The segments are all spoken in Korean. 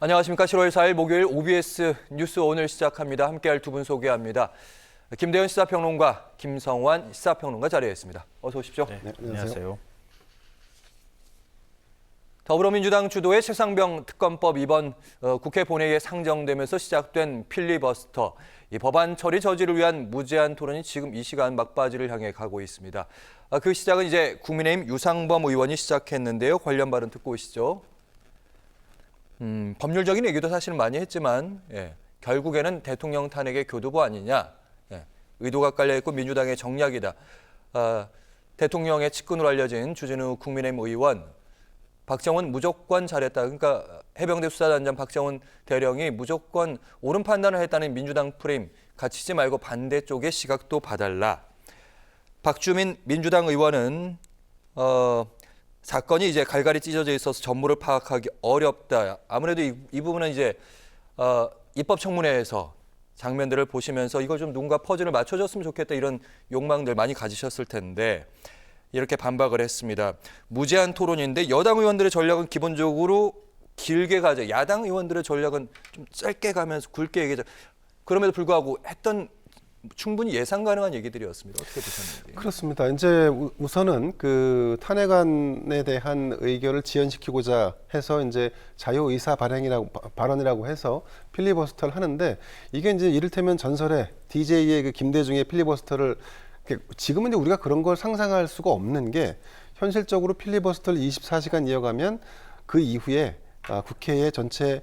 안녕하십니까. 7월 4일 목요일 OBS 뉴스 오늘 시작합니다. 함께할 두 분 소개합니다. 김대현 시사평론가, 김성환 시사평론가 자리에 있습니다. 어서 오십시오. 네, 안녕하세요. 더불어민주당 주도의 최상병 특검법 이번 국회 본회의에 상정되면서 시작된 필리버스터. 이 법안 처리 저지를 위한 무제한 토론이 지금 이 시간 막바지를 향해 가고 있습니다. 그 시작은 이제 국민의힘 유상범 의원이 시작했는데요. 관련 발언 듣고 오시죠. 법률적인 얘기도 사실 많이 했지만 결국에는 대통령 탄핵의 교두보 아니냐. 의도가 깔려있고 민주당의 정략이다. 대통령의 측근으로 알려진 주진우 국민의힘 의원. 박정훈 무조건 잘했다. 그러니까 해병대 수사단장 박정훈 대령이 무조건 옳은 판단을 했다는 민주당 프레임 갇히지 말고 반대쪽의 시각도 봐달라. 박주민 민주당 의원은 사건이 이제 갈갈이 찢어져 있어서 전모를 파악하기 어렵다. 아무래도 이 부분은 이제 입법청문회에서 장면들을 보시면서 이거 좀 누군가 퍼즐을 맞춰줬으면 좋겠다 이런 욕망들 많이 가지셨을 텐데 이렇게 반박을 했습니다. 무제한 토론인데 여당 의원들의 전략은 기본적으로 길게 가자. 야당 의원들의 전략은 좀 짧게 가면서 굵게 얘기하자. 그럼에도 불구하고 했던 충분히 예상 가능한 얘기들이었습니다. 어떻게 보셨는지. 그렇습니다. 이제 우선은 그 탄핵안에 대한 의결을 지연시키고자 해서 이제 자유의사 발언이라고 해서 필리버스터를 하는데 이게 이제 이를테면 전설의 DJ의 그 김대중의 필리버스터를 지금은 이제 우리가 그런 걸 상상할 수가 없는 게 현실적으로 필리버스터를 24시간 이어가면 그 이후에 국회의 전체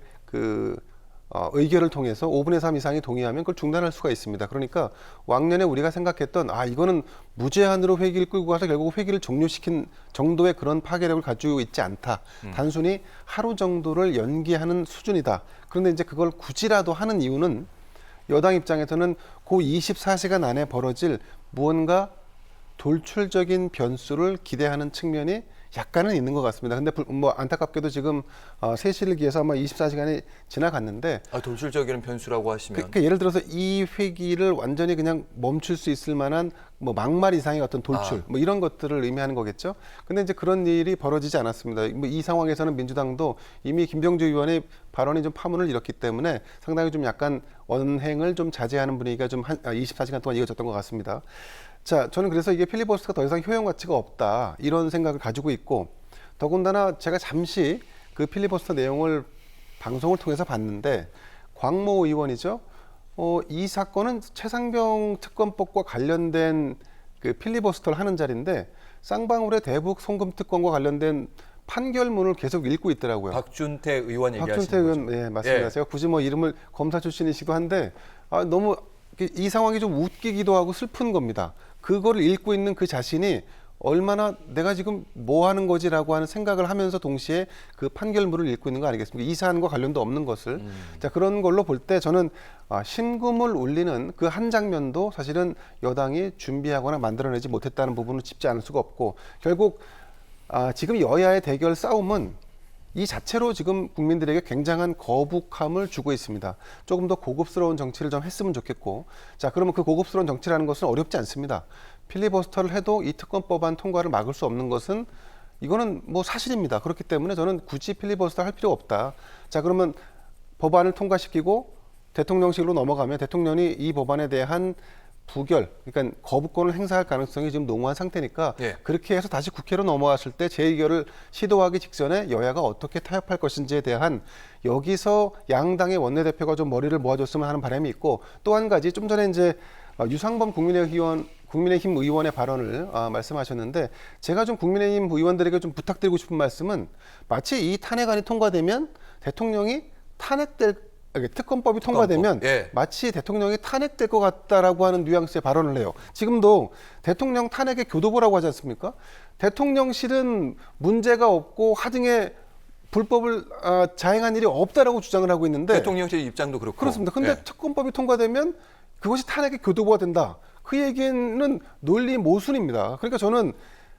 의결을 통해서 5분의 3 이상이 동의하면 그걸 중단할 수가 있습니다. 그러니까 왕년에 우리가 생각했던 이거는 무제한으로 회기를 끌고 가서 결국 회기를 종료시킨 정도의 그런 파괴력을 가지고 있지 않다. 단순히 하루 정도를 연기하는 수준이다. 그런데 이제 그걸 굳이라도 하는 이유는 여당 입장에서는 그 24시간 안에 벌어질 무언가 돌출적인 변수를 기대하는 측면이 약간은 있는 것 같습니다. 근데 뭐 안타깝게도 지금 3시를 기해서 아마 24시간이 지나갔는데 돌출적인 변수라고 하시면 그러니까 예를 들어서 이 회기를 완전히 그냥 멈출 수 있을 만한 뭐 막말 이상의 어떤 돌출 뭐 이런 것들을 의미하는 거겠죠. 근데 이제 그런 일이 벌어지지 않았습니다. 뭐 이 상황에서는 민주당도 이미 김병주 의원의 발언이 좀 파문을 일었기 때문에 상당히 좀 약간 언행을 좀 자제하는 분위기가 좀 24시간 동안 이어졌던 것 같습니다. 자, 저는 그래서 이게 필리버스터가 더 이상 효용 가치가 없다 이런 생각을 가지고 있고 더군다나 제가 잠시 그 필리버스터 내용을 방송을 통해서 봤는데 광모 의원이죠. 이 사건은 최상병 특검법과 관련된 그 필리버스터를 하는 자리인데 쌍방울의 대북 송금 특검과 관련된 판결문을 계속 읽고 있더라고요. 박준태 의원 얘기하시는 박준태 의원, 거죠? 예, 맞습니다. 제가 굳이 뭐 이름을 검사 출신이시기도 한데 너무 이 상황이 좀 웃기기도 하고 슬픈 겁니다. 그거를 읽고 있는 그 자신이 얼마나 내가 지금 뭐 하는 거지라고 하는 생각을 하면서 동시에 그 판결문을 읽고 있는 거 아니겠습니까? 이 사안과 관련도 없는 것을. 자, 그런 걸로 볼 때 저는 심금을 울리는 그 한 장면도 사실은 여당이 준비하거나 만들어내지 못했다는 부분을 짚지 않을 수가 없고 결국 지금 여야의 대결 싸움은 이 자체로 지금 국민들에게 굉장한 거북함을 주고 있습니다. 조금 더 고급스러운 정치를 좀 했으면 좋겠고 자 그러면 그 고급스러운 정치라는 것은 어렵지 않습니다. 필리버스터를 해도 이 특검법안 통과를 막을 수 없는 것은 이거는 뭐 사실입니다. 그렇기 때문에 저는 굳이 필리버스터 할 필요 없다. 자 그러면 법안을 통과시키고 대통령실로 넘어가면 대통령이 이 법안에 대한 부결, 그러니까 거부권을 행사할 가능성이 지금 농후한 상태니까 그렇게 해서 다시 국회로 넘어왔을 때 재의결을 시도하기 직전에 여야가 어떻게 타협할 것인지에 대한 여기서 양당의 원내대표가 좀 머리를 모아줬으면 하는 바람이 있고 또 한 가지 좀 전에 이제 유상범 국민의힘 의원의 발언을 말씀하셨는데 제가 좀 국민의힘 의원들에게 좀 부탁드리고 싶은 말씀은 마치 이 탄핵안이 통과되면 대통령이 특검법이 통과되면 마치 대통령이 탄핵될 것 같다라고 하는 뉘앙스의 발언을 해요. 지금도 대통령 탄핵의 교도보라고 하지 않습니까? 대통령실은 문제가 없고 하등의 불법을 자행한 일이 없다라고 주장을 하고 있는데 대통령실 입장도 그렇고 그렇습니다. 근데 특검법이 통과되면 그것이 탄핵의 교도보가 된다. 그 얘기는 논리 모순입니다. 그러니까 저는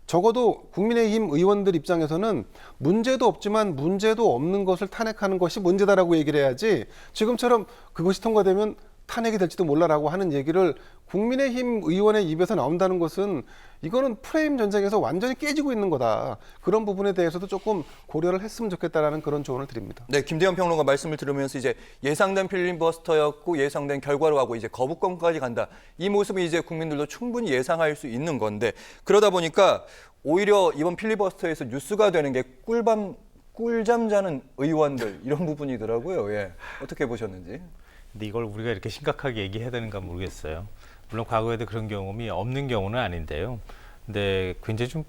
적어도 국민의힘 의원들 입장에서는 문제도 없지만 문제도 없는 것을 탄핵하는 것이 문제다라고 얘기를 해야지 지금처럼 그것이 통과되면 탄핵이 될지도 몰라라고 하는 얘기를 국민의힘 의원의 입에서 나온다는 것은 이거는 프레임 전쟁에서 완전히 깨지고 있는 거다. 그런 부분에 대해서도 조금 고려를 했으면 좋겠다라는 그런 조언을 드립니다. 네, 김대현 평론가 말씀을 들으면서 이제 예상된 필리버스터였고 예상된 결과로 하고 이제 거부권까지 간다. 이 모습은 이제 국민들도 충분히 예상할 수 있는 건데 그러다 보니까 오히려 이번 필리버스터에서 뉴스가 되는 게 꿀잠 자는 의원들 이런 부분이더라고요. 예. 어떻게 보셨는지? 근데 이걸 우리가 이렇게 심각하게 얘기해야 되는가 모르겠어요. 물론 과거에도 그런 경험이 없는 경우는 아닌데요. 근데 굉장히 좀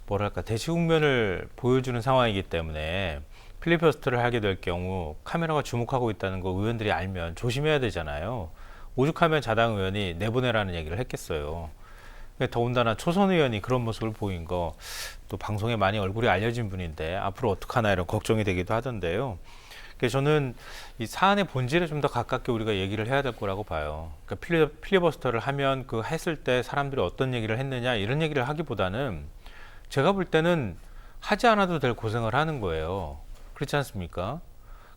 뭐랄까 대치 국면을 보여주는 상황이기 때문에 필리버스터를 하게 될 경우 카메라가 주목하고 있다는 거 의원들이 알면 조심해야 되잖아요. 오죽하면 자당 의원이 내보내라는 얘기를 했겠어요. 더군다나 초선 의원이 그런 모습을 보인 거 또 방송에 많이 얼굴이 알려진 분인데 앞으로 어떡하나 이런 걱정이 되기도 하던데요. 그래서 저는 이 사안의 본질에 좀 더 가깝게 우리가 얘기를 해야 될 거라고 봐요. 그러니까 필리버스터를 하면 그 했을 때 사람들이 어떤 얘기를 했느냐 이런 얘기를 하기보다는 제가 볼 때는 하지 않아도 될 고생을 하는 거예요. 그렇지 않습니까?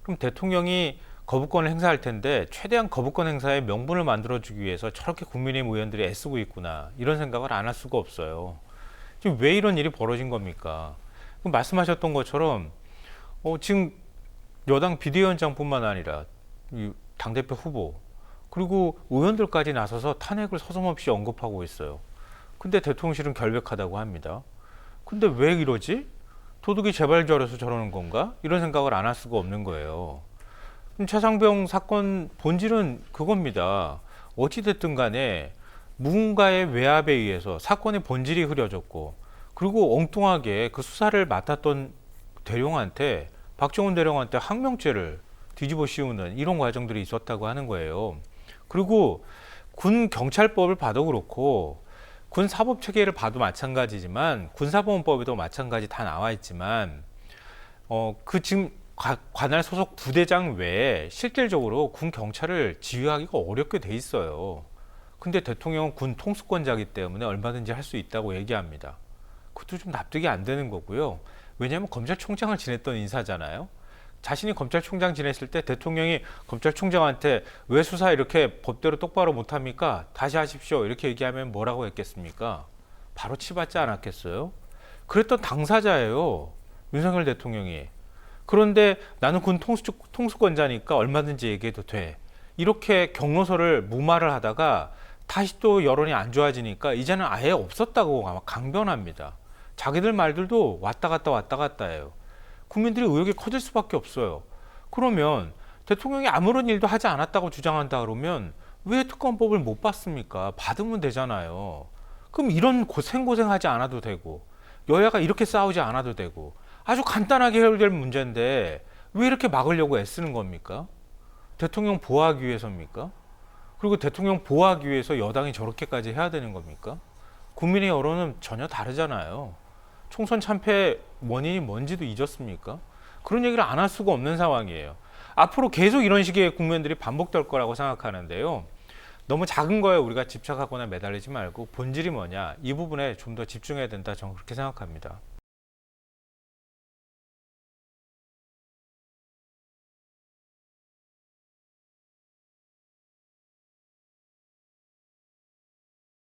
그럼 대통령이 거부권을 행사할 텐데 최대한 거부권 행사의 명분을 만들어주기 위해서 저렇게 국민의힘 의원들이 애쓰고 있구나 이런 생각을 안 할 수가 없어요. 지금 왜 이런 일이 벌어진 겁니까? 그럼 말씀하셨던 것처럼 지금 여당 비대위원장뿐만 아니라 이 당대표 후보 그리고 의원들까지 나서서 탄핵을 서슴없이 언급하고 있어요. 근데 대통령실은 결백하다고 합니다. 근데 왜 이러지? 도둑이 제발 저려서 저러는 건가? 이런 생각을 안 할 수가 없는 거예요. 최상병 사건 본질은 그겁니다. 어찌됐든 간에 누군가의 외압에 의해서 사건의 본질이 흐려졌고 그리고 엉뚱하게 그 수사를 맡았던 대령한테 박정훈 대령한테 항명죄를 뒤집어 씌우는 이런 과정들이 있었다고 하는 거예요. 그리고 군 경찰법을 봐도 그렇고 군 사법 체계를 봐도 마찬가지지만 군사보험법에도 마찬가지 다 나와 있지만 그 지금 관할 소속 부대장 외에 실질적으로 군 경찰을 지휘하기가 어렵게 돼 있어요. 근데 대통령은 군 통수권자이기 때문에 얼마든지 할 수 있다고 얘기합니다. 그것도 좀 납득이 안 되는 거고요. 왜냐하면 검찰총장을 지냈던 인사잖아요. 자신이 검찰총장 지냈을 때 대통령이 검찰총장한테 왜 수사 이렇게 법대로 똑바로 못합니까? 다시 하십시오. 이렇게 얘기하면 뭐라고 했겠습니까? 바로 치받지 않았겠어요? 그랬던 당사자예요. 윤석열 대통령이. 그런데 나는 군 통수권자니까 얼마든지 얘기해도 돼. 이렇게 경로서를 무마를 하다가 다시 또 여론이 안 좋아지니까 이제는 아예 없었다고 아마 강변합니다. 자기들 말들도 왔다 갔다 해요. 국민들이 의혹이 커질 수밖에 없어요. 그러면 대통령이 아무런 일도 하지 않았다고 주장한다 그러면 왜 특검법을 못 받습니까? 받으면 되잖아요. 그럼 이런 생고생하지 않아도 되고 여야가 이렇게 싸우지 않아도 되고 아주 간단하게 해결될 문제인데 왜 이렇게 막으려고 애쓰는 겁니까? 대통령 보호하기 위해서입니까? 그리고 대통령 보호하기 위해서 여당이 저렇게까지 해야 되는 겁니까? 국민의 여론은 전혀 다르잖아요. 총선 참패 원인이 뭔지도 잊었습니까? 그런 얘기를 안 할 수가 없는 상황이에요. 앞으로 계속 이런 식의 국면들이 반복될 거라고 생각하는데요. 너무 작은 거에 우리가 집착하거나 매달리지 말고 본질이 뭐냐 이 부분에 좀 더 집중해야 된다 저는 그렇게 생각합니다.